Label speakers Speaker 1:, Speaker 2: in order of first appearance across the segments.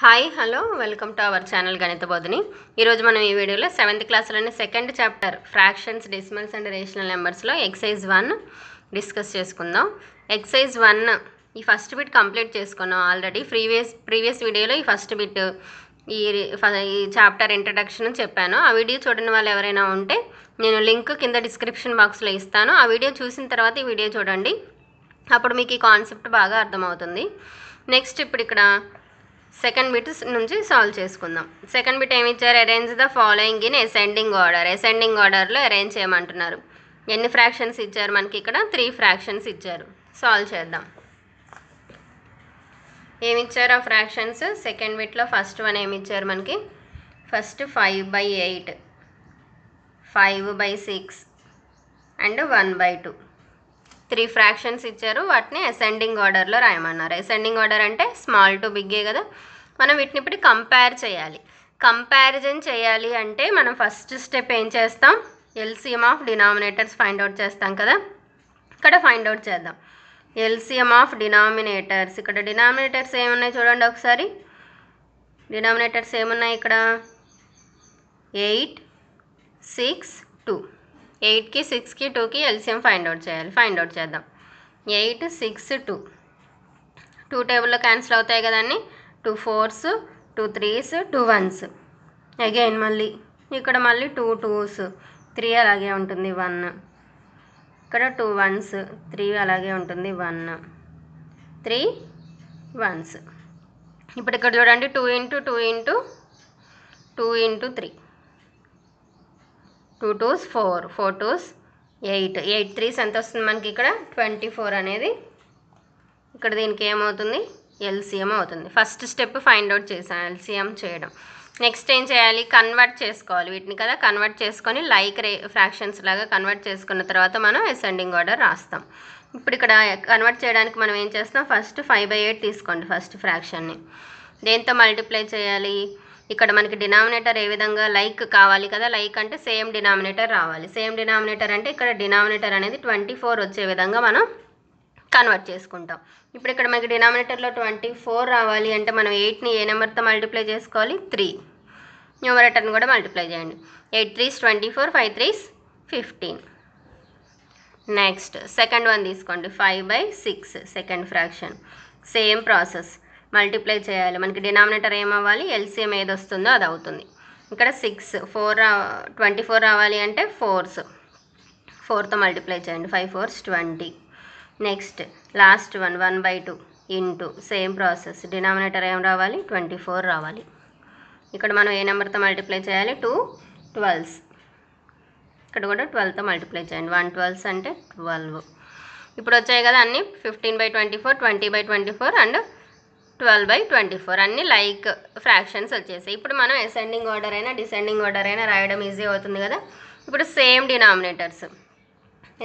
Speaker 1: Hi hello welcome to our channel Ganitha Bodhini. ఈరోజు మనం ఈ వీడియోలో 7th క్లాస్లోని second chapter fractions, decimals and rational నెంబర్స్లో ఎక్సైజ్ 1 డిస్కస్ చేసుకుందాం. ఎక్సైజ్ 1 ఈ ఫస్ట్ బిట్ కంప్లీట్ చేసుకున్నాం ఆల్రెడీ. ప్రీవియస్ వీడియోలో ఈ ఫస్ట్ బిట్ ఈ చాప్టర్ ఇంట్రడక్షన్ చెప్పాను. ఆ వీడియో చూడని వాళ్ళు ఎవరైనా ఉంటే నేను లింక్ కింద డిస్క్రిప్షన్ బాక్స్లో ఇస్తాను. ఆ వీడియో చూసిన తర్వాత ఈ వీడియో చూడండి, అప్పుడు మీకు ఈ కాన్సెప్ట్ బాగా అర్థమవుతుంది. నెక్స్ట్ ఇప్పుడు ఇక్కడ సెకండ్ బిట్ నుంచి సాల్వ్ చేసుకుందాం. సెకండ్ బిట్ ఏమి ఇచ్చారు? Arrange the following in ascending order. Ascending ఆర్డర్లో అరేంజ్ చేయమంటున్నారు. ఎన్ని ఫ్రాక్షన్స్ ఇచ్చారు మనకి? ఇక్కడ 3 ఫ్రాక్షన్స్ ఇచ్చారు. సాల్వ్ చేద్దాం. ఏమి ఇచ్చారు ఆ ఫ్రాక్షన్స్? సెకండ్ బిట్లో ఫస్ట్ వన్ ఏమి ఇచ్చారు మనకి? First 5/8, 5/6 and 1/2. 3 ఫ్రాక్షన్స్ ఇచ్చారు. వాటిని అసెండింగ్ ఆర్డర్లో రాయమన్నారు. అసెండింగ్ ఆర్డర్ అంటే స్మాల్ టు బిగ్గే కదా. మనం వీటిని ఇప్పుడు కంపేర్ చేయాలి. కంపారిజన్ చేయాలి అంటే మనం ఫస్ట్ స్టెప్ ఏం చేస్తాం? LCM of denominators find out చేస్తాం కదా. ఇక్కడ ఫైండ్ అవుట్ చేద్దాం. LCM of denominators. ఇక్కడ డినామినేటర్స్ ఏమున్నాయి చూడండి ఒకసారి. డినామినేటర్స్ ఏమున్నాయి ఇక్కడ? 8, 6, 2. 8కి 6కి 2కి ఎల్సిఎం ఫైండ్ అవుట్ చేయాలి. ఫైండ్ అవుట్ చేద్దాం. 8, 6, 2. 2 టేబుల్లో క్యాన్సిల్ అవుతాయి కదండి. 2 4s, 2 3s, 2 1s. అగైన్ మళ్ళీ ఇక్కడ మళ్ళీ 2 2s, 3 అలాగే ఉంటుంది 1. ఇక్కడ 2 1s, 3 అలాగే ఉంటుంది 1, 3 1s. ఇప్పుడు ఇక్కడ చూడండి 2 × 2 × 2 × 3. 2 2s 4, 4 2s 8, 8 3s ఎంత వస్తుంది మనకి? ఇక్కడ 24 అనేది ఇక్కడ దీనికి ఏమవుతుంది? ఎల్సిఎం అవుతుంది. ఫస్ట్ స్టెప్ ఫైండ్ అవుట్ చేసాం, ఎల్సిఎం చేయడం. నెక్స్ట్ ఏం చేయాలి? కన్వర్ట్ చేసుకోవాలి వీటిని కదా. కన్వర్ట్ చేసుకొని లైక్ ఫ్రాక్షన్స్ లాగా కన్వర్ట్ చేసుకున్న తర్వాత మనం అసెండింగ్ ఆర్డర్ రాస్తాం. ఇప్పుడు ఇక్కడ కన్వర్ట్ చేయడానికి మనం ఏం చేస్తాం? ఫస్ట్ 5/8 తీసుకోండి ఫస్ట్ ఫ్రాక్షన్ని. దేంతో మల్టిప్లై చేయాలి? ఇక్కడ మనకి డినామినేటర్ ఏ విధంగా లైక్ కావాలి కదా. లైక్ అంటే సేమ్ డినామినేటర్ రావాలి. సేమ్ డినామినేటర్ అంటే ఇక్కడ డినామినేటర్ అనేది 24 వచ్చే విధంగా మనం కన్వర్ట్ చేసుకుంటాం. ఇప్పుడు ఇక్కడ మనకి డినామినేటర్లో 24 రావాలి అంటే మనం 8ని ఏ నెంబర్తో మల్టిప్లై చేసుకోవాలి? 3. న్యూమరేటర్ని కూడా మల్టిప్లై చేయండి. 8 3s 24, 5 3s 15. Next second one తీసుకోండి. 5/6 second fraction. Same process, multiply చేయాలి. మనకి డినామినేటర్ ఏమవ్వాలి? ఎల్సిఎం ఏది వస్తుందో అది అవుతుంది. ఇక్కడ 6 24 రావాలి అంటే 4s, 4తో మల్టిప్లై చేయండి. 5 4s 20. Next last one 1/2 into same process. Denominator ఏం రావాలి? 24 రావాలి. ఇక్కడ మనం ఏ నెంబర్తో మల్టిప్లై చేయాలి? 2 12s. ఇక్కడ కూడా 12తో మల్టిప్లై చేయండి. 1 12s అంటే 12. ఇప్పుడు వచ్చాయి కదా అన్నీ. 15/24, 20/24 అండ్ 12/24 అన్నీ లైక్ ఫ్రాక్షన్స్ వచ్చేసాయి. ఇప్పుడు మనం అసెండింగ్ ఆర్డర్ అయినా డిసెండింగ్ ఆర్డర్ అయినా రాయడం ఈజీ అవుతుంది కదా. ఇప్పుడు సేమ్ డినామినేటర్స్.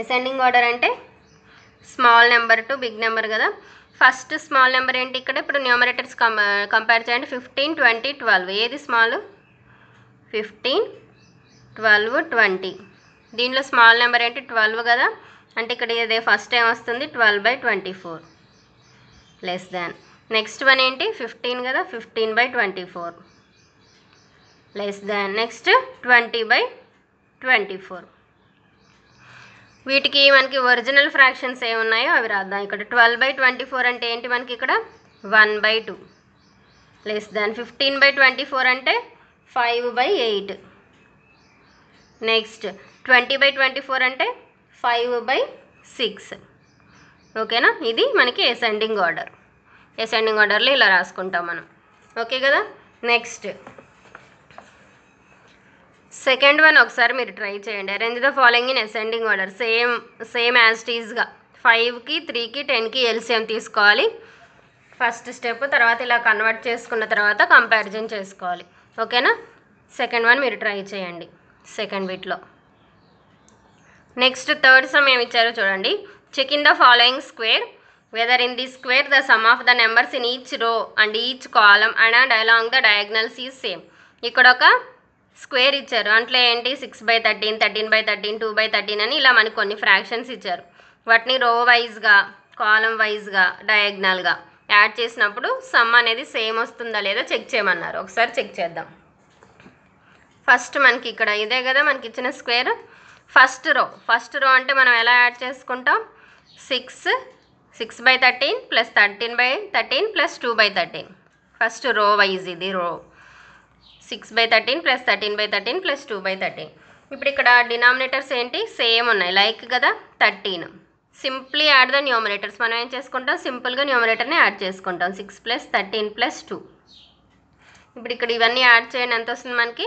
Speaker 1: అసెండింగ్ ఆర్డర్ అంటే small number to big number కదా. ఫస్ట్ స్మాల్ నెంబర్ ఏంటి? ఇక్కడ ఇప్పుడు న్యూమరేటర్స్ కంపేర్ చేయండి. 15 20 12. ఏది స్మాల్? 15 12 20. దీనిలో స్మాల్ నెంబర్ ఏంటి? 12 కదా. అంటే ఇక్కడ ఇదే ఫస్ట్ ఏం వస్తుంది? 12/24 లెస్ దాన్. నెక్స్ట్ వన్ ఏంటి? 15 కదా. 15/24 లెస్ దాన్. నెక్స్ట్ 20/24. వీటికి మనకి ఒరిజినల్ ఫ్రాక్షన్స్ ఏమున్నాయో అవి రాద్దాం. ఇక్కడ 12/24 అంటే ఏంటి మనకి? ఇక్కడ 1/2 లెస్ దాన్. 15/24 అంటే 5/8. నెక్స్ట్ 20/24 అంటే 5/6. ఓకేనా? ఇది మనకి అసెండింగ్ ఆర్డర్. అసెండింగ్ ఆర్డర్లో ఇలా రాసుకుంటాం మనం. ఓకే కదా. నెక్స్ట్ సెకండ్ వన్ ఒకసారి మీరు ట్రై చేయండి. Arrange the following in ascending order. Same as టీజ్గా 5కి 3కి 10కి ఎల్సిఎం తీసుకోవాలి ఫస్ట్ స్టెప్. తర్వాత ఇలా కన్వర్ట్ చేసుకున్న తర్వాత కంపారిజన్ చేసుకోవాలి. ఓకేనా. సెకండ్ వన్ మీరు ట్రై చేయండి సెకండ్ బిట్లో. నెక్స్ట్ థర్డ్ సమ్ ఏమి ఇచ్చారో చూడండి. Check in the following square whether in this square the sum of the numbers in each row and each column and along the diagonals is same. ఇక్కడ ఒక square ఇచ్చారు. అంటే ఏంటి? 6/13, 13/13, 2/13 అని ఇలా మనకు కొన్ని ఫ్రాక్షన్స్ ఇచ్చారు. వాటిని రో వైజ్గా, కాలం వైజ్గా, డయాగ్నల్గా యాడ్ చేసినప్పుడు సమ్ అనేది సేమ్ వస్తుందా లేదా చెక్ చేయమన్నారు. ఒకసారి చెక్ చేద్దాం. ఫస్ట్ మనకి ఇక్కడ ఇదే కదా మనకి ఇచ్చిన స్క్వేర్. ఫస్ట్ రో అంటే మనం ఎలా యాడ్ చేసుకుంటాం? 6/13 plus 13/13 plus 2/13. First row wise ఇది రో 6/13 ప్లస్ 13/13 ప్లస్ 2/13. ఇప్పుడు ఇక్కడ డినామినేటర్స్ ఏంటి? సేమ్ ఉన్నాయి, లైక్ కదా 13. Simply add the numerators. మనం ఏం చేసుకుంటాం? సింపుల్గా న్యూమరేటర్ని యాడ్ చేసుకుంటాం. 6 + 13 + 2. ఇప్పుడు ఇక్కడ ఇవన్నీ యాడ్ చేయండి, ఎంత వస్తుంది మనకి?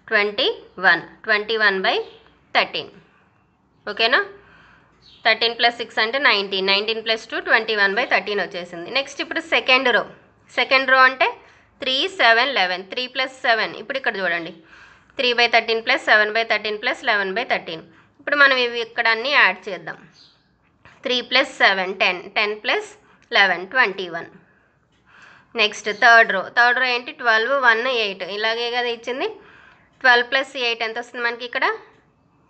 Speaker 1: 21. 21/13. ఓకేనా? 13 + 6 అంటే 19. 19 + 2 21/13 వచ్చేసింది. నెక్స్ట్ ఇప్పుడు సెకండ్ రో అంటే 3, 7, 11. 3 + 7. ఇప్పుడు ఇక్కడ చూడండి 3/13 + 7/13 + 11/13. ఇప్పుడు మనం ఇవి ఇక్కడ అన్నీ యాడ్ చేద్దాం. 3 + 7 10. 10 + 11 21. నెక్స్ట్ థర్డ్ రో ఏంటి? 12, 1, 8. ఇలాగే కదా ఇచ్చింది. 12 + 8 ఎంత వస్తుంది మనకి ఇక్కడ?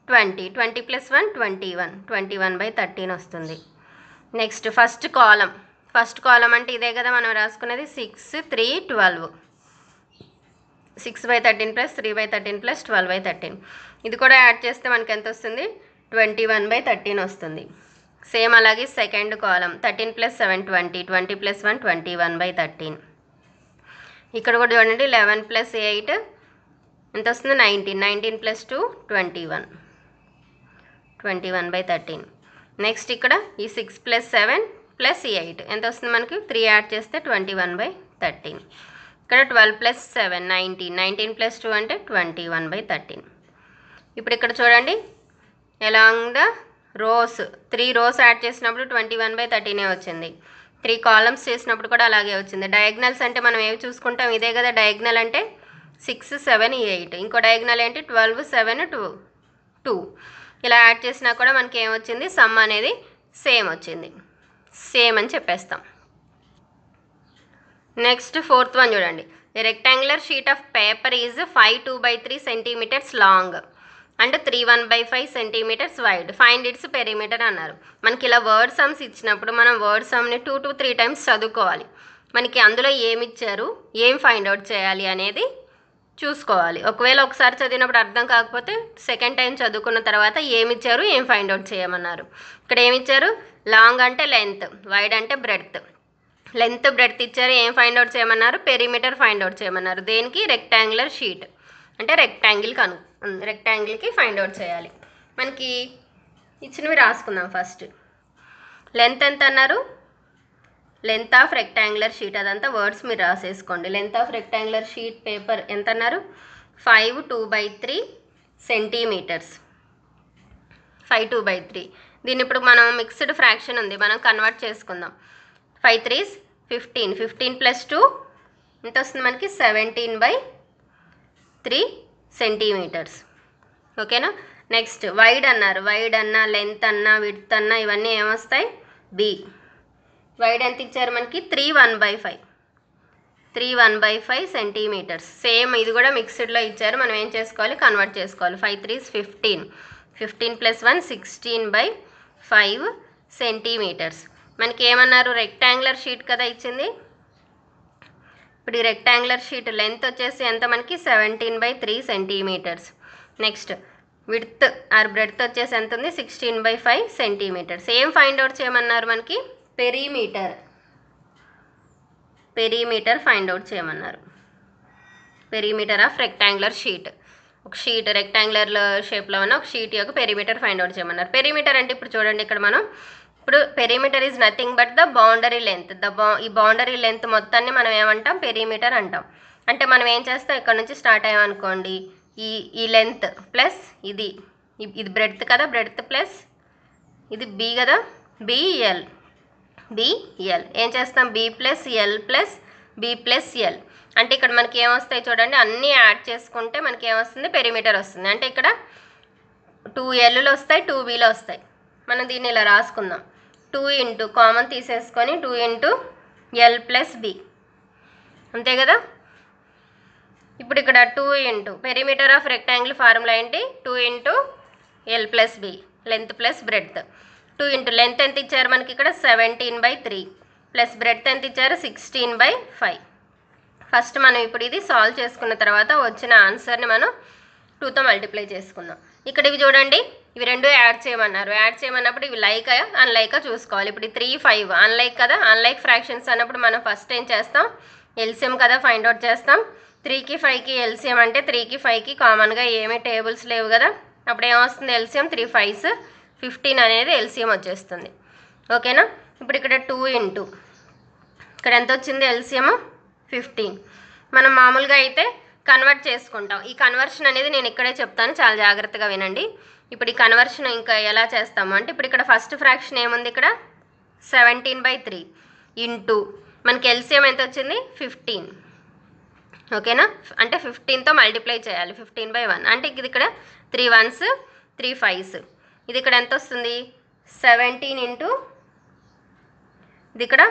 Speaker 1: 20. 20 + 1 21. 21/13 వస్తుంది. నెక్స్ట్ ఫస్ట్ కాలం అంటే ఇదే కదా మనం రాసుకునేది. 6, 3, 12. 6/13 + 3/13 + 12/13. ఇది కూడా యాడ్ చేస్తే మనకి ఎంత వస్తుంది? 21/13 వస్తుంది. సేమ్ అలాగే సెకండ్ కాలం 13 + 7 20. 20 + 1 21/13. ఇక్కడ కూడా చూడండి 11 + 8 ఎంత వస్తుంది? 19. 19 + 2 21. 21/13. నెక్స్ట్ ఇక్కడ ఈ 6 + 7 + 8 ఎంత వస్తుంది మనకి? 3 యాడ్ చేస్తే 21/13. ఇక్కడ 12 + 7 19. 19 + 2 అంటే 21/13. ఇప్పుడు ఇక్కడ చూడండి along the rows 3 rows add చేసినప్పుడు 21/13 వచ్చింది. 3 కాలమ్స్ చేసినప్పుడు కూడా అలాగే వచ్చింది. డయాగ్నల్స్ అంటే మనం ఏవి చూసుకుంటాం? ఇదే కదా డయాగ్నల్ అంటే 6, 7, 8. ఇంకో డయాగ్నల్ ఏంటి? 12, 7, 2. ఇలా యాడ్ చేసినా కూడా మనకి ఏమొచ్చింది? సమ్ అనేది సేమ్ వచ్చింది. సేమ్ అని చెప్పేస్తాం. నెక్స్ట్ ఫోర్త్ వన్ చూడండి. A rectangular sheet of paper is 5 2/3 centimeters long and 3 1/5 centimeters wide. Find its perimeter అన్నారు. మనకి ఇలా వర్డ్ సమ్స్ ఇచ్చినప్పుడు మనం వర్డ్ సమ్ని 2 to 3 times చదువుకోవాలి. మనకి అందులో ఏమి ఇచ్చారు, ఏం ఫైండ్ అవుట్ చేయాలి అనేది చూసుకోవాలి. ఒకవేళ ఒకసారి చదివినప్పుడు అర్థం కాకపోతే సెకండ్ టైం చదువుకున్న తర్వాత ఏమి ఇచ్చారు, ఏం ఫైండ్ అవుట్ చేయమన్నారు. ఇక్కడ ఏమి ఇచ్చారు? లాంగ్ అంటే లెంత్, వైడ్ అంటే బ్రెడ్త్. లెంత్ బ్రెడ్త్ ఇచ్చారు. ఏం ఫైండ్ అవుట్ చేయమన్నారు? పెరిమీటర్ ఫైండ్ అవుట్ చేయమన్నారు. దేనికి? రెక్టాంగులర్ షీట్ అంటే రెక్టాంగిల్కి ఫైండ్ అవుట్ చేయాలి. మనకి ఇచ్చినవి రాసుకుందాం. ఫస్ట్ లెంత్ ఎంత అన్నారు? లెంత్ ఆఫ్ రెక్టాంగులర్ షీట్, అదంతా వర్డ్స్ మీరు రాసేసుకోండి. Length of rectangular sheet paper ఎంత అన్నారు? 5 2/3 centimeters. 5 2/3. దీన్ని ఇప్పుడు మనం మిక్స్డ్ ఫ్రాక్షన్ ఉంది, మనం కన్వర్ట్ చేసుకుందాం. 5 3s 15. 15 + 2 ఎంత వస్తుంది మనకి? 17/3 centimeters. ఓకేనా? నెక్స్ట్ వైడ్ అన్నారు. వైడ్ అన్నా, లెంత్ అన్నా, విడ్త్ అన్నా ఇవన్నీ ఏమొస్తాయి? బి. వైడ్ ఎంత ఇచ్చారు మనకి? 3 1/5. 3 1/5 centimeters. సేమ్ ఇది కూడా మిక్స్డ్లో ఇచ్చారు, మనం ఏం చేసుకోవాలి? కన్వర్ట్ చేసుకోవాలి. 5 3s 15. 15 + 1 16/5 centimeters. మనకి ఏమన్నారు? రెక్టాంగులర్ షీట్ కదా ఇచ్చింది. ఇప్పుడు ఈ రెక్టాంగులర్ షీట్ లెంత్ వచ్చేసి ఎంత మనకి? 17/3 centimeters. Next width or breadth వచ్చేసి ఎంత ఉంది? 16/5 centimeters. ఏం ఫైండ్ అవుట్ చేయమన్నారు మనకి? పెరిమీటర్ ఫైండ్ అవుట్ చేయమన్నారు. Perimeter of rectangular sheet. ఒక షీట్ రెక్టాంగులర్ షేప్లో ఉన్న ఒక షీట్ యొక్క పెరిమీటర్ ఫైండ్ అవుట్ చేయమన్నారు. పెరిమీటర్ అంటే ఇప్పుడు చూడండి ఇక్కడ మనం ఇప్పుడు perimeter is nothing but the boundary length. ఈ బౌండరీ లెంత్ మొత్తాన్ని మనం ఏమంటాం? పెరిమీటర్ అంటాం. అంటే మనం ఏం చేస్తాం? ఇక్కడ నుంచి స్టార్ట్ అయ్యామనుకోండి, ఈ లెంత్ ప్లస్ ఇది బ్రెడ్త్ కదా, బ్రెడ్త్ ప్లస్ ఇది బి కదా, బిఎల్ ఏం చేస్తాం? B + L + B + L. అంటే ఇక్కడ మనకి ఏమొస్తాయి చూడండి, అన్నీ యాడ్ చేసుకుంటే మనకి ఏమొస్తుంది? పెరిమీటర్ వస్తుంది. అంటే ఇక్కడ 2 Lలు వస్తాయి, 2 Bలు వస్తాయి. మనం దీన్ని ఇలా రాసుకుందాం. 2 కామన్ తీసేసుకొని 2 L + B అంతే కదా. ఇప్పుడు ఇక్కడ 2 పెరిమీటర్ ఆఫ్ రెక్టాంగిల్ ఫార్ములా ఏంటి? 2 L + B length plus breadth. 2 length ఎంత ఇచ్చారు మనకి ఇక్కడ? 17/3 ప్లస్ బ్రెడ్త్ ఎంత ఇచ్చారు 16/5. ఫస్ట్ మనం ఇప్పుడు ఇది సాల్వ్ చేసుకున్న తర్వాత వచ్చిన ఆన్సర్ని మనం 2తో మల్టిప్లై చేసుకుందాం. ఇక్కడ ఇవి చూడండి, ఇవి రెండు యాడ్ చేయమన్నారు. యాడ్ చేయమన్నప్పుడు ఇవి లైక్ అన్లైక్ చూసుకోవాలి. ఇప్పుడు 3, 5 అన్లైక్ కదా, అన్లైక్ ఫ్రాక్షన్స్ అన్నప్పుడు మనం ఫస్ట్ ఏం చేస్తాం, ఎల్సిఎం కదా ఫైండ్ అవుట్ చేస్తాం. 3కి 5కి ఎల్సిఎం అంటే 3కి 5కి కామన్గా ఏమీ టేబుల్స్ లేవు కదా, అప్పుడు ఏమొస్తుంది ఎల్సిఎం 3 5s 15 అనేది ఎల్సిఎం వచ్చేస్తుంది. ఓకేనా. ఇప్పుడు ఇక్కడ 2 ఇంటూ ఇక్కడ ఎంత వచ్చింది ఎల్సిఎం 15. మనం మామూలుగా అయితే కన్వర్ట్ చేసుకుంటాం. ఈ కన్వర్షన్ అనేది నేను ఇక్కడే చెప్తాను, చాలా జాగ్రత్తగా వినండి. ఇప్పుడు ఈ కన్వర్షన్ ఇంకా ఎలా చేస్తాము అంటే, ఇప్పుడు ఇక్కడ ఫస్ట్ ఫ్రాక్షన్ ఏముంది, ఇక్కడ 17/3 ఇంటూ మనకి ఎల్సిఎం ఎంత వచ్చింది 15. ఓకేనా, అంటే 15తో మల్టిప్లై చేయాలి. 15/1 అంటే ఇది ఇక్కడ 3 1s 3 5s. ఇది ఇక్కడ ఎంత వస్తుంది 17 ఇంటూ ఇది ఇక్కడ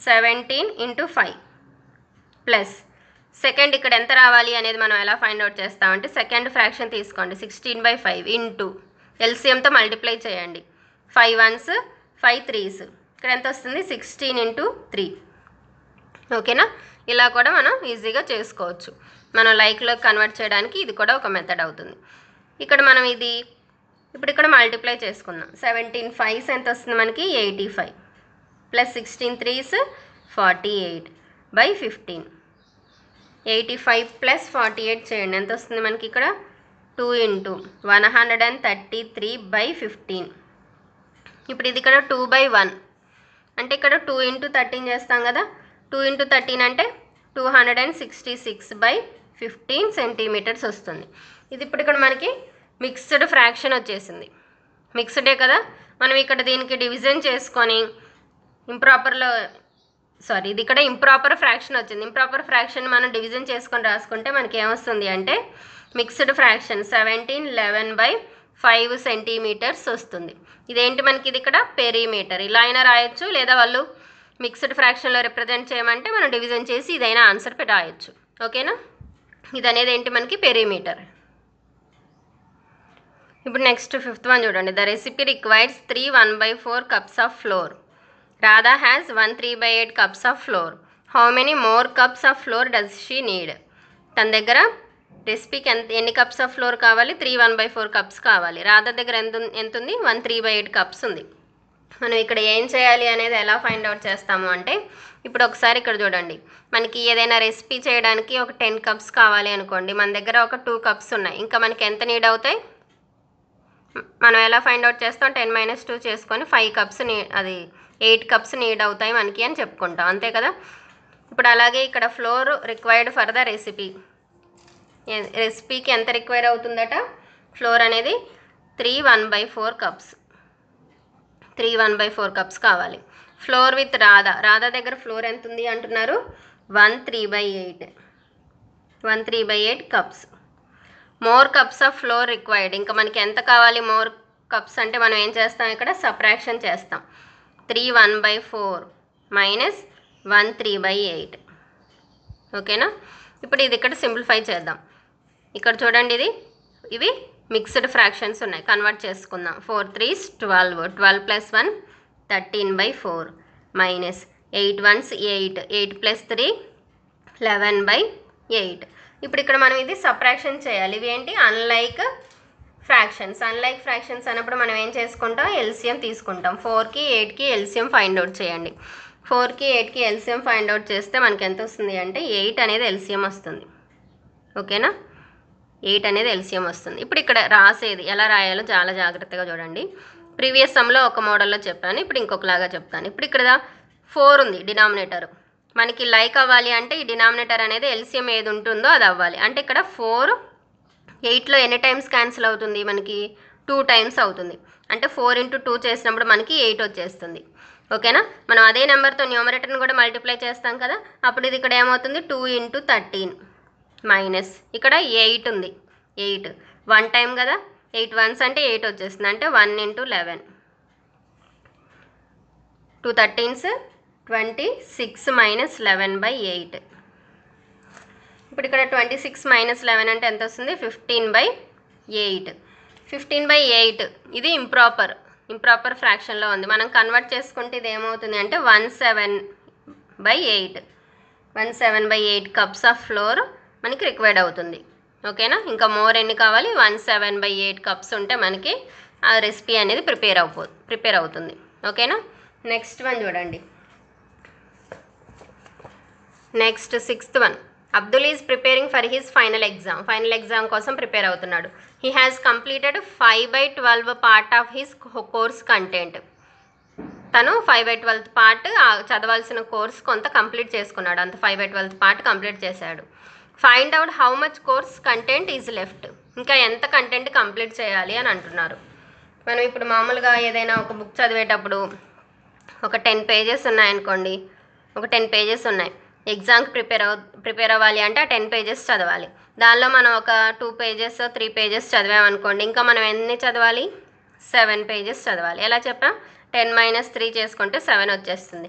Speaker 1: 17 ఇంటూ 5 ప్లస్ సెకండ్ ఇక్కడ ఎంత రావాలి అనేది మనం ఎలా ఫైండ్ అవుట్ చేస్తామంటే, సెకండ్ ఫ్రాక్షన్ తీసుకోండి 16/5 ఇంటూ ఎల్సిఎంతో మల్టిప్లై చేయండి. 5 1s 5 3s ఇక్కడ ఎంత వస్తుంది 16 ఇంటూ 3. ఓకేనా, ఇలా కూడా మనం ఈజీగా చేసుకోవచ్చు. మనం లైక్లో కన్వర్ట్ చేయడానికి ఇది కూడా ఒక మెథడ్ అవుతుంది. ఇక్కడ మనం ఇది ఇప్పుడు ఇక్కడ మల్టిప్లై చేసుకుందాం. 17 5s ఎంత వస్తుంది మనకి 85 ప్లస్ 16 3s 48/15. 85 ప్లస్ 48 చేయండి, ఎంత వస్తుంది మనకి ఇక్కడ 2 ఇంటూ 133/15. ఇప్పుడు ఇది ఇక్కడ 2/1 అంటే ఇక్కడ 2 ఇంటూ 13 చేస్తాం కదా, 2 ఇంటూ 13 అంటే 266/15 సెంటీమీటర్స్ వస్తుంది. ఇది ఇప్పుడు ఇక్కడ మనకి మిక్స్డ్ ఫ్రాక్షన్ వచ్చేసింది. మిక్స్డే కదా, మనం ఇక్కడ దీనికి డివిజన్ చేసుకొని ఇది ఇక్కడ ఇంప్రాపర్ ఫ్రాక్షన్ వచ్చింది. ఇంప్రాపర్ ఫ్రాక్షన్ మనం డివిజన్ చేసుకొని రాసుకుంటే మనకి ఏమొస్తుంది అంటే, మిక్స్డ్ ఫ్రాక్షన్ 17 11/5 సెంటీమీటర్స్ వస్తుంది. ఇదేంటి మనకి, ఇది ఇక్కడ పెరీమీటర్. ఇలా అయినా రాయొచ్చు, లేదా వాళ్ళు మిక్స్డ్ ఫ్రాక్షన్లో రిప్రజెంట్ చేయమంటే మనం డివిజన్ చేసి ఇదైనా ఆన్సర్ రాయొచ్చు. ఓకేనా, ఇది అనేది ఏంటి మనకి పెరీమీటర్. ఇప్పుడు నెక్స్ట్ 5th వన్ చూడండి. The recipe requires 3 1/4 cups of flour. Radha has 1 3/8 cups of flour. How many more cups of flour does she need? తన దగ్గర రెసిపీకి ఎన్ని కప్స్ ఆఫ్ ఫ్లోర్ కావాలి, 3 1/4 cups కావాలి. రాధా దగ్గర ఎంత ఉంది 1 3/8 cups ఉంది. మనం ఇక్కడ ఏం చేయాలి అనేది ఎలా ఫైండ్ అవుట్ చేస్తాము అంటే, ఇప్పుడు ఒకసారి ఇక్కడ చూడండి, మనకి ఏదైనా రెసిపీ చేయడానికి ఒక 10 cups కావాలి అనుకోండి, మన దగ్గర ఒక 2 cups ఉన్నాయి. ఇంకా మనకి ఎంత నీడ్ అవుతాయి, మనం ఎలా ఫైండ్ అవుట్ చేస్తాం, 10 - 2 చేసుకొని 5 cups అది 8 cups నీడ్ అవుతాయి మనకి అని చెప్పుకుంటాం, అంతే కదా. ఇప్పుడు అలాగే ఇక్కడ ఫ్లోర్ రిక్వైర్డ్ ఫర్ ద రెసిపీకి ఎంత రిక్వైర్ అవుతుందట, ఫ్లోర్ అనేది 3 1/4 cups 3 1/4 cups కావాలి. ఫ్లోర్ విత్ రాధా దగ్గర ఫ్లోర్ ఎంత ఉంది అంటున్నారు 1 3/8 cups. More cups of floor required. ఇంకా మనకి ఎంత కావాలి మోర్ కప్స్ అంటే మనం ఏం చేస్తాం, ఇక్కడ సబ్ట్రాక్షన్ చేస్తాం. 3 1/4 మైనస్ 1 3/8. ఓకేనా, ఇప్పుడు ఇది ఇక్కడ సింప్లిఫై చేద్దాం. ఇక్కడ చూడండి, ఇవి మిక్స్డ్ ఫ్రాక్షన్స్ ఉన్నాయి, కన్వర్ట్ చేసుకుందాం. 4 3s 12 12 + 1 13/4 మైనస్ 8 1s 8 8 + 3 11/8. ఇప్పుడు ఇక్కడ మనం ఇది సబ్ట్రాక్షన్ చేయాలి. ఇవి ఏంటి, అన్లైక్ ఫ్రాక్షన్స్. అన్లైక్ ఫ్రాక్షన్స్ అన్నప్పుడు మనం ఏం చేసుకుంటాం, ఎల్సిఎం తీసుకుంటాం. 4కి 8కి ఎల్సిఎం ఫైండ్ అవుట్ చేయండి. 4కి 8కి ఎల్సిఎం ఫైండ్ అవుట్ చేస్తే మనకి ఎంత వస్తుంది అంటే 8 అనేది ఎల్సిఎం వస్తుంది. ఓకేనా, 8 అనేది ఎల్సిఎం వస్తుంది. ఇప్పుడు ఇక్కడ రాసేది ఎలా రాయాలో చాలా జాగ్రత్తగా చూడండి. ప్రీవియస్ సమ్లో ఒక మోడల్లో చెప్పాను, ఇప్పుడు ఇంకొకలాగా చెప్తాను. ఇప్పుడు ఇక్కడ 4 ఉంది డినామినేటర్, మనకి లైక్ అవ్వాలి అంటే ఈ డినామినేటర్ అనేది ఎల్సిఎం ఏది ఉంటుందో అది అవ్వాలి. అంటే ఇక్కడ 4 8లో ఎన్ని టైమ్స్ క్యాన్సిల్ అవుతుంది, మనకి 2 టైమ్స్ అవుతుంది. అంటే 4 × 2 చేసినప్పుడు మనకి 8 వచ్చేస్తుంది. ఓకేనా, మనం అదే నెంబర్తో న్యూమరేటర్ని కూడా మల్టిప్లై చేస్తాం కదా, అప్పుడు ఇది ఇక్కడ ఏమవుతుంది 2 × 13 మైనస్ ఇక్కడ 8 ఉంది, 8 1 టైం కదా, 8 1s అంటే 8 వచ్చేస్తుంది. అంటే 1 × 11 2 13s 26 మైనస్ 11/8. ఇప్పుడు ఇక్కడ 26 మైనస్ 11 అంటే ఎంత వస్తుంది 15/8. 15/8 ఇది ఇంప్రాపర్. ఇంప్రాపర్ ఫ్రాక్షన్లో ఉంది. మనం కన్వర్ట్ చేసుకుంటే ఇది ఏమవుతుంది అంటే 17/8 17/8 కప్స్ ఆఫ్ ఫ్లోర్ మనకి రిక్వైర్డ్ అవుతుంది. ఓకేనా, ఇంకా మోర్ ఎన్ని కావాలి? 17/8 కప్స్ ఉంటే మనకి ఆ రెసిపీ అనేది ప్రిపేర్ అవుతుంది. ఓకేనా, నెక్స్ట్ వన్ చూడండి. Next 6th one. Abdul is preparing for his final exam కోసం ప్రిపేర్ అవుతున్నాడు. He has completed 5/12 part of his course content. తను 5/12 పార్ట్ చదవాల్సిన కోర్స్ కొంత కంప్లీట్ చేసుకున్నాడు. అంత 5/12 పార్ట్ కంప్లీట్ చేశాడు. Find out how much course content is left. ఇంకా ఎంత కంటెంట్ కంప్లీట్ చేయాలి అని అంటున్నారు. మనం ఇప్పుడు మామూలుగా ఏదైనా ఒక బుక్ చదివేటప్పుడు ఒక 10 పేజెస్ ఉన్నాయనుకోండి, ఒక 10 పేజెస్ ఉన్నాయి. ఎగ్జామ్కి ప్రిపేర్ అవ్వాలి అంటే ఆ 10 పేజెస్ చదవాలి. దానిలో మనం ఒక 2 పేజెస్ 3 పేజెస్ చదివామనుకోండి, ఇంకా మనం ఎన్ని చదవాలి? 7 పేజెస్ చదవాలి. ఎలా చెప్పా? 10 - 3 చేసుకుంటే 7 వచ్చేస్తుంది.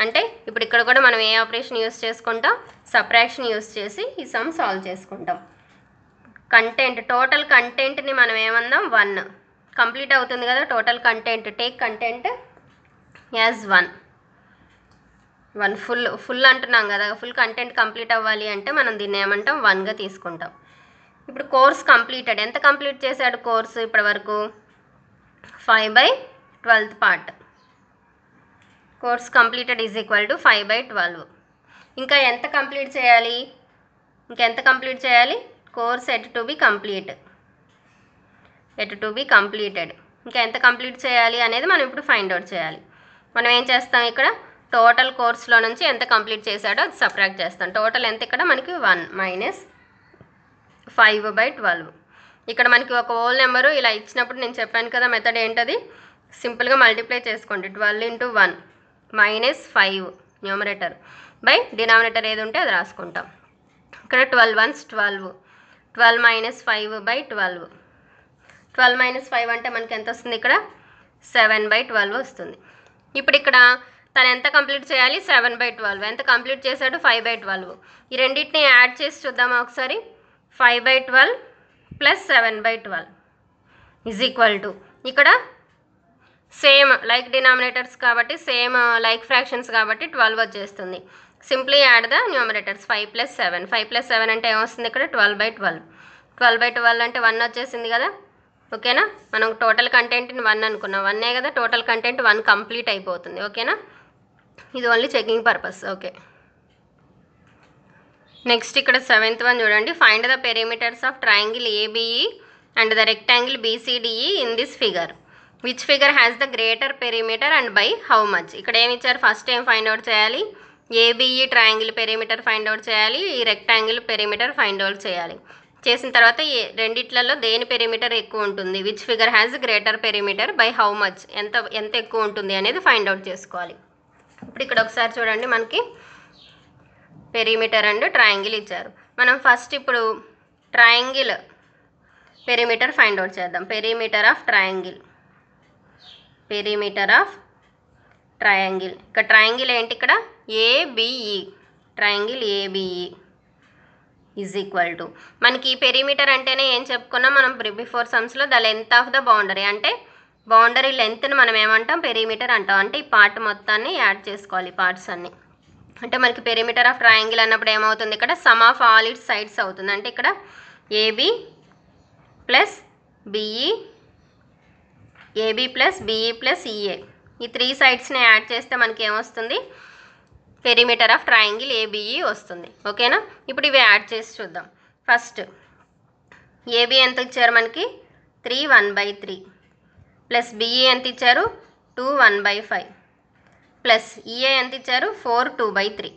Speaker 1: అంటే ఇప్పుడు ఇక్కడ కూడా మనం ఏ ఆపరేషన్ యూస్ చేసుకుంటాం? సబ్ట్రాక్షన్ యూస్ చేసి ఈ సమ్ సాల్వ్ చేసుకుంటాం. కంటెంట్, టోటల్ కంటెంట్ని మనం ఏమన్నాం? 1 కంప్లీట్ అవుతుంది కదా. Total content, take content as 1 full అంటున్నాం కదా. ఫుల్ కంటెంట్ కంప్లీట్ అవ్వాలి అంటే మనం దీన్ని ఏమంటాం? 1గా తీసుకుంటాం. ఇప్పుడు కోర్స్ కంప్లీటెడ్, ఎంత కంప్లీట్ చేశాడు కోర్సు ఇప్పటి వరకు? 5/12 part. Course completed is equal to 5/12. ఇంకా ఎంత కంప్లీట్ చేయాలి? Course at to be completed. ఇంకా ఎంత కంప్లీట్ చేయాలి అనేది మనం ఇప్పుడు ఫైండ్ అవుట్ చేయాలి. మనం ఏం చేస్తాం? ఇక్కడ టోటల్ కోర్స్లో నుంచి ఎంత కంప్లీట్ చేశాడో అది సబ్ట్రాక్ట్ చేస్తాం. టోటల్ ఎంత ఇక్కడ మనకి? 1 - 5/12. ఇక్కడ మనకి ఒక హోల్ నెంబరు ఇలా ఇచ్చినప్పుడు నేను చెప్పాను కదా మెథడ్ ఏంటది? సింపుల్గా మల్టిప్లై చేసుకోండి. 12 × 1 -5 న్యూమరేటర్ బై డినామినేటర్ ఏది ఉంటే అది రాసుకుంటాం. ఇక్కడ 12 1s 12, 12 - 5/12. 12 - 5 అంటే మనకి ఎంత వస్తుంది? ఇక్కడ 7/12 వస్తుంది. ఇప్పుడు ఇక్కడ తను ఎంత కంప్లీట్ చేయాలి? 7/12. ఎంత కంప్లీట్ చేశాడు? 5/12. ఈ రెండింటిని యాడ్ చేసి చూద్దామా ఒకసారి? 5/12 + 7/12 ఈజ్ ఈక్వల్ టు, ఇక్కడ సేమ్ లైక్ డినామినేటర్స్ కాబట్టి, సేమ్ లైక్ ఫ్రాక్షన్స్ కాబట్టి 12 వచ్చేస్తుంది. Simply add the numerators. 5 + 7. 5 + 7 అంటే ఏమొస్తుంది? ఇక్కడ 12/12. 12/12 అంటే 1 వచ్చేసింది కదా. ఓకేనా, మనం టోటల్ కంటెంట్ని 1 అనుకున్నాం. 1 కదా టోటల్ కంటెంట్, 1 కంప్లీట్ అయిపోతుంది. ఓకేనా, ఇది only checking purpose. Okay, next ఇక్కడ 7th వన్ చూడండి. Find the perimeters of triangle ABE and the rectangle BCDE in this figure. Which figure has the greater perimeter and by how much. ఇక్కడ ఏమి ఇచ్చారు? First ఏం find out చేయాలి? ABE triangle perimeter find out చేయాలి. ఈ rectangle perimeter find out చేయాలి. చేసిన తర్వాత రెండిట్లలో దేని పెరిమీటర్ ఎక్కువ ఉంటుంది? Which figure has greater perimeter by how much, ఎంత ఎక్కువ ఉంటుంది అనేది ఫైండ్ అవుట్ చేసుకోవాలి. ఇప్పుడు ఇక్కడ ఒకసారి చూడండి, మనకి పెరిమీటర్ అండ్ ట్రయాంగిల్ ఇచ్చారు. మనం ఫస్ట్ ఇప్పుడు ట్రయాంగిల్ పెరిమీటర్ ఫైండ్ అవుట్ చేద్దాం. పెరిమీటర్ ఆఫ్ ట్రయాంగిల్ ఇక్కడ ట్రయాంగిల్ ఏంటి? ఇక్కడ ABE, triangle ABE is equal to, మనకి పెరిమీటర్ అంటేనే ఏం చెప్పుకున్నాం మనం బిఫోర్ సమ్స్లో? The length of the boundary. అంటే బౌండరీ లెంత్ని మనం ఏమంటాం? పెరిమీటర్ అంటాం. అంటే ఈ పార్ట్ మొత్తాన్ని యాడ్ చేసుకోవాలి, పార్ట్స్ అన్ని. అంటే మనకి పెరిమీటర్ ఆఫ్ ట్రయాంగిల్ అన్నప్పుడు ఏమవుతుంది? ఇక్కడ sum of all its sides అవుతుంది. అంటే ఇక్కడ AB plus BE, AB plus BE plus EA, ఈ 3 సైడ్స్ని యాడ్ చేస్తే మనకి ఏమొస్తుంది? పెరిమీటర్ ఆఫ్ ట్రయాంగిల్ ఏబిఈ వస్తుంది. ఓకేనా, ఇప్పుడు ఇవి యాడ్ చేసి చూద్దాం. ఫస్ట్ ఏబి ఎంత ఇచ్చారు మనకి? 3 1/3 ప్లస్ బిఈ ఎంత ఇచ్చారు? 2 1/5 ప్లస్ ఈఏ ఎంత ఇచ్చారు? 4 2/3.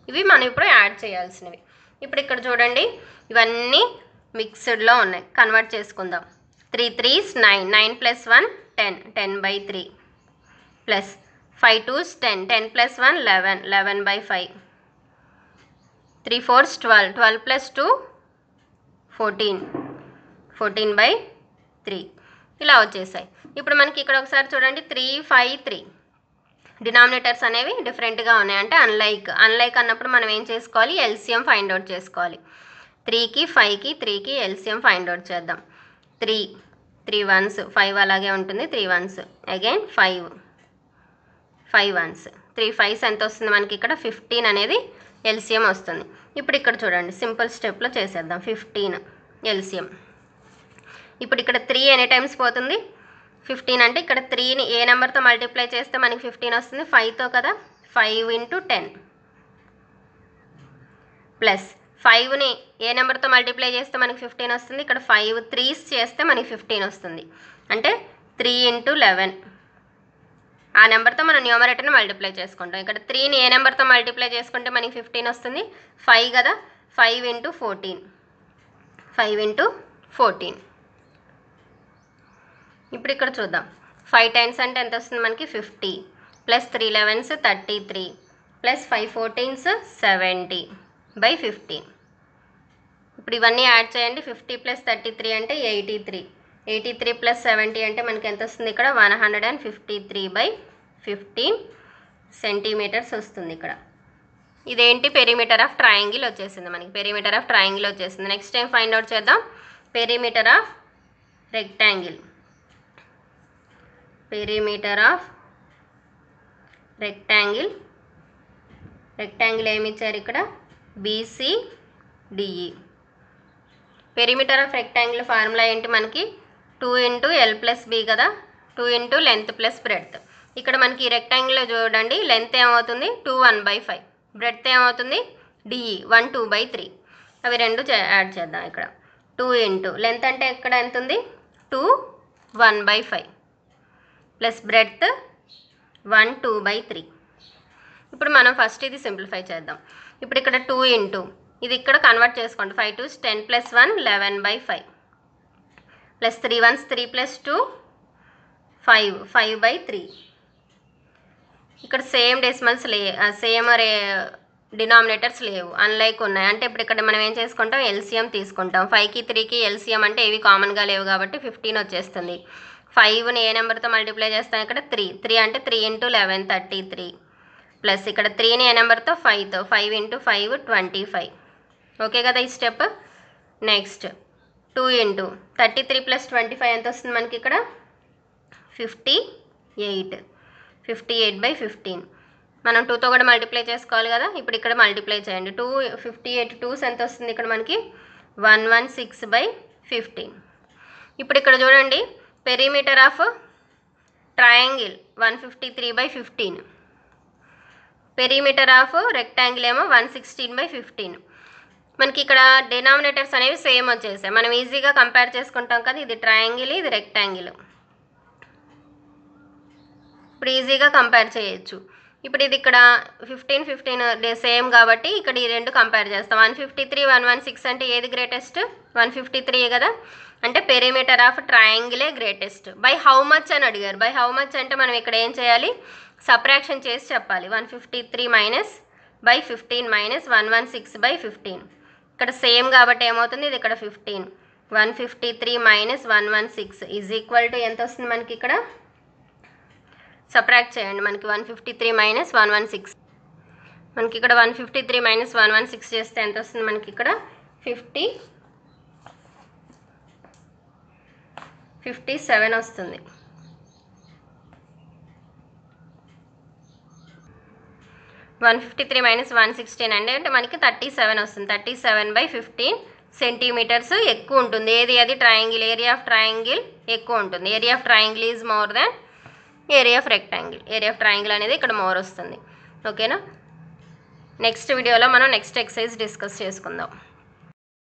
Speaker 1: ఇవి మనం ఇప్పుడు యాడ్ చేయాల్సినవి. ఇప్పుడు ఇక్కడ చూడండి, ఇవన్నీ మిక్స్డ్లో ఉన్నాయి. కన్వర్ట్ చేసుకుందాం. 3 3s 9, 9 + 1 10, 10/3 ప్లస్ 5 2s 10, 10 + 1 11, 11/5, 3 4s 12, 12 + 2 14, 14/3 ఇలా వచ్చేసాయి. ఇప్పుడు మనకి ఇక్కడ ఒకసారి చూడండి, 3 5 3 డినామినేటర్స్ అనేవి డిఫరెంట్గా ఉన్నాయి. అంటే అన్లైక్ అన్నప్పుడు మనం ఏం చేసుకోవాలి? ఎల్సిఎం ఫైండ్ అవుట్ చేసుకోవాలి. 3కి 5కి 3కి ఎల్సిఎం ఫైండ్ అవుట్ చేద్దాం. 3 3 1s 5 అలాగే ఉంటుంది, 3 1s అగైన్ 5 1s 3 5s ఎంత వస్తుంది మనకి ఇక్కడ 15 అనేది ఎల్సిఎం వస్తుంది. ఇప్పుడు ఇక్కడ చూడండి సింపుల్ స్టెప్లో చేసేద్దాం. 15 ఎల్సిఎం. ఇప్పుడు ఇక్కడ 3 ఎనీ టైమ్స్ పోతుంది 15 అంటే ఇక్కడ 3ని ఏ నెంబర్తో మల్టిప్లై చేస్తే మనకి 15 వస్తుంది 5తో కదా, 5 × 10 ప్లస్ 5ని ఏ నెంబర్తో మల్టిప్లై చేస్తే మనకి 15 వస్తుంది, ఇక్కడ 5 3s చేస్తే మనకి 15 వస్తుంది. అంటే 3 × 11 ఆ నెంబర్తో మనం న్యూమరేటర్ని మల్టిప్లై చేసుకుంటాం. ఇక్కడ 3ని ఏ నెంబర్తో మల్టిప్లై చేసుకుంటే మనకి 15 వస్తుంది 5 కదా, 5 × 14 5 × 14. ఇప్పుడు ఇక్కడ చూద్దాం 5 టైమ్స్ అంటే ఎంత వస్తుంది మనకి 50 ప్లస్ 3 11s 33 ప్లస్ 5 14s 70/15. ఇప్పుడు ఇవన్నీ యాడ్ చేయండి. 50 + 33 అంటే 83 83 + 70 అంటే మనకి ఎంత వస్తుంది ఇక్కడ 153/15 సెంటీమీటర్స్ వస్తుంది. ఇక్కడ ఇదేంటి పెరిమీటర్ ఆఫ్ ట్రయాంగిల్ వచ్చేసింది మనకి, పెరిమీటర్ ఆఫ్ ట్రయాంగిల్ వచ్చేసింది. నెక్స్ట్ టైం ఫైండ్ అవుట్ చేద్దాం perimeter of rectangle. Perimeter of rectangle, rectangle ఏమి ఇచ్చారు ఇక్కడ BCDE. Perimeter of rectangle formula ఏంటి మనకి 2 × L + B కదా, 2 × లెంత్ + బ్రెడ్త్. ఇక్కడ మనకి రెక్టాంగిల్లో చూడండి లెంత్ ఏమవుతుంది 2 1/5, బ్రెడ్త్ ఏమవుతుంది DE 1 2/3. అవి రెండు యాడ్ చేద్దాం. ఇక్కడ 2 × లెంత్ అంటే ఇక్కడ ఎంత ఉంది 2 1/5 ప్లస్ బ్రెడ్త్ 1 2/3. ఇప్పుడు మనం ఫస్ట్ ఇది సింప్లిఫై చేద్దాం. ఇప్పుడు ఇక్కడ 2 × ఇది ఇక్కడ కన్వర్ట్ చేసుకోండి 5 2s 10 + 1 11/5 ప్లస్ 3 1s 3 + 2 5 5/3. ఇక్కడ సేమ్ డెసిమల్స్ సేమ్ డినామినేటర్స్ లేవు, అన్లైక్ ఉన్నాయి. అంటే ఇప్పుడు ఇక్కడ మనం ఏం చేసుకుంటాం ఎల్సిఎం తీసుకుంటాం. 5కి 3కి ఎల్సిఎం అంటే ఏవి కామన్గా లేవు కాబట్టి 15 వచ్చేస్తుంది. 5ని ఏ నెంబర్తో మల్టిప్లై చేస్తాం ఇక్కడ 3 అంటే 3 × 11 33 ప్లస్ ఇక్కడ 3ని ఏ నెంబర్తో 5తో 5 × 5 25. ఓకే కదా ఈ స్టెప్. నెక్స్ట్ 2 × 33 + 25 ఎంత వస్తుంది మనకి ఇక్కడ 58 58/15. మనం 2తో కూడా మల్టిప్లై చేసుకోవాలి కదా. ఇప్పుడు ఇక్కడ మల్టిప్లై చేయండి 2 58 2s ఎంత వస్తుంది ఇక్కడ మనకి 116/15. ఇప్పుడు ఇక్కడ చూడండి perimeter of triangle 153/15, perimeter of rectangle ఏమో 116/15. మనకి ఇక్కడ డినామినేటర్స్ అనేవి సేమ్ వచ్చేసాయి, మనం ఈజీగా కంపేర్ చేసుకుంటాం కదా. ఇది ట్రయాంగిల్ ఇది రెక్టాంగిల్, ఇప్పుడు ఈజీగా కంపేర్ చేయొచ్చు. ఇప్పుడు ఇది ఇక్కడ 15 15 సేమ్ కాబట్టి ఇక్కడ ఈ రెండు కంపేర్ చేస్తాం. 153 116 అంటే ఏది గ్రేటెస్ట్ 153 కదా. అంటే పెరిమీటర్ ఆఫ్ ట్రయాంగిలే గ్రేటెస్ట్. బై హౌ మచ్ అని అడిగారు. బై హౌ మచ్ అంటే మనం ఇక్కడ ఏం చేయాలి సబ్ట్రాక్షన్ చేసి చెప్పాలి. 153 - 15 - 116/15. ఇక్కడ సేమ్ కాబట్టి ఏమవుతుంది ఇది ఇక్కడ 15 153 - 116 ఈజ్ ఈక్వల్ టు ఎంత వస్తుంది మనకి ఇక్కడ సబ్ట్రాక్ట్ చేయండి. మనకి 153 - 116 మనకి ఇక్కడ 153 - 116 చేస్తే ఎంత వస్తుంది మనకి ఇక్కడ 57 వస్తుంది. 153 - 116 అంటే మనకి 37 వస్తుంది. 37/15 సెంటీమీటర్స్ ఎక్కువ ఉంటుంది. ఏది అది ట్రయాంగిల్, ఏరియా ఆఫ్ ట్రయాంగిల్ ఎక్కువ ఉంటుంది. Area of triangle is more than area of rectangle. Area of triangle అనేది ఇక్కడ మోర్ వస్తుంది. ఓకేనా. నెక్స్ట్ వీడియోలో మనం నెక్స్ట్ ఎక్సర్సైజ్ డిస్కస్ చేసుకుందాం.